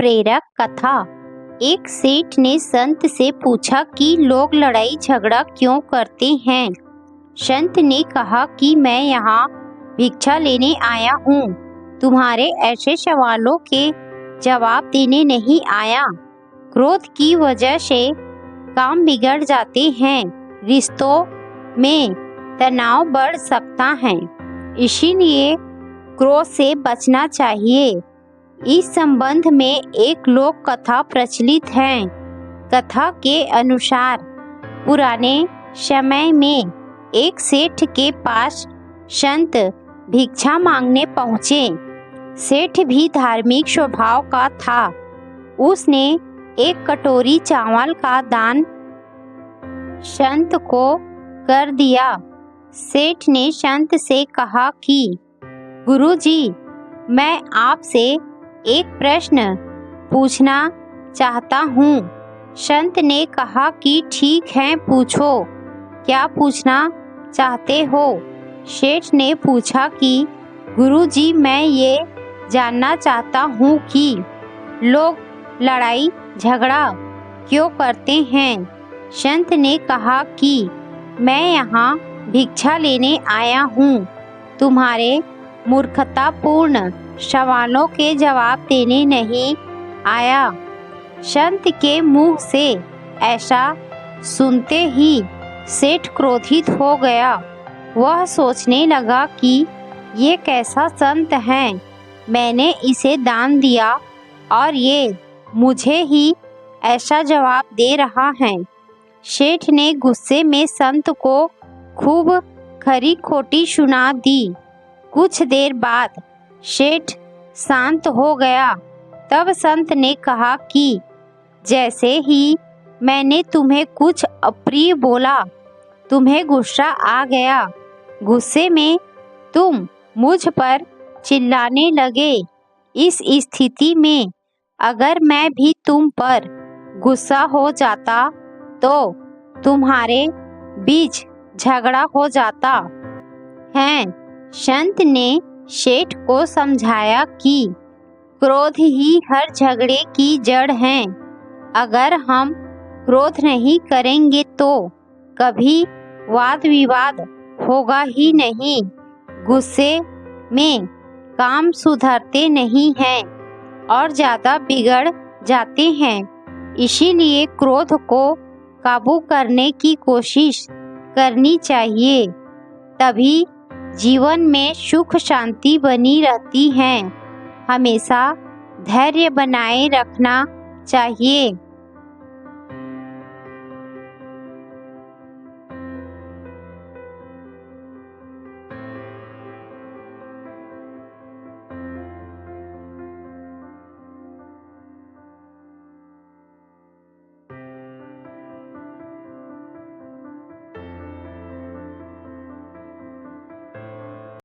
प्रेरक कथा। एक सेठ ने संत से पूछा कि लोग लड़ाई झगड़ा क्यों करते हैं। संत ने कहा कि मैं यहाँ भिक्षा लेने आया हूँ, तुम्हारे ऐसे सवालों के जवाब देने नहीं आया। क्रोध की वजह से काम बिगड़ जाते हैं, रिश्तों में तनाव बढ़ सकता है, इसीलिए क्रोध से बचना चाहिए। इस संबंध में एक लोक कथा प्रचलित है। कथा के अनुसार पुराने समय में एक सेठ के पास संत भिक्षा मांगने पहुँचे। सेठ भी धार्मिक स्वभाव का था। उसने एक कटोरी चावल का दान संत को कर दिया। सेठ ने संत से कहा कि गुरुजी, मैं आपसे एक प्रश्न पूछना चाहता हूँ। संत ने कहा कि ठीक है, पूछो, क्या पूछना चाहते हो। सेठ ने पूछा कि गुरुजी, मैं ये जानना चाहता हूँ कि लोग लड़ाई झगड़ा क्यों करते हैं। संत ने कहा कि मैं यहाँ भिक्षा लेने आया हूँ, तुम्हारे मूर्खतापूर्ण सवालों के जवाब देने नहीं आया। संत के मुंह से ऐसा सुनते ही सेठ क्रोधित हो गया। वह सोचने लगा कि ये कैसा संत है, मैंने इसे दान दिया और ये मुझे ही ऐसा जवाब दे रहा है। सेठ ने गुस्से में संत को खूब खरी खोटी सुना दी। कुछ देर बाद सेठ शांत हो गया। तब संत ने कहा कि जैसे ही मैंने तुम्हें कुछ अप्रिय बोला, तुम्हें गुस्सा आ गया। गुस्से में तुम मुझ पर चिल्लाने लगे। इस स्थिति में अगर मैं भी तुम पर गुस्सा हो जाता तो तुम्हारे बीच झगड़ा हो जाता है। संत ने सेठ को समझाया कि क्रोध ही हर झगड़े की जड़ है। अगर हम क्रोध नहीं करेंगे तो कभी वाद विवाद होगा ही नहीं। गुस्से में काम सुधरते नहीं हैं और ज़्यादा बिगड़ जाते हैं। इसीलिए क्रोध को काबू करने की कोशिश करनी चाहिए, तभी जीवन में सुख शांति बनी रहती है। हमेशा धैर्य बनाए रखना चाहिए।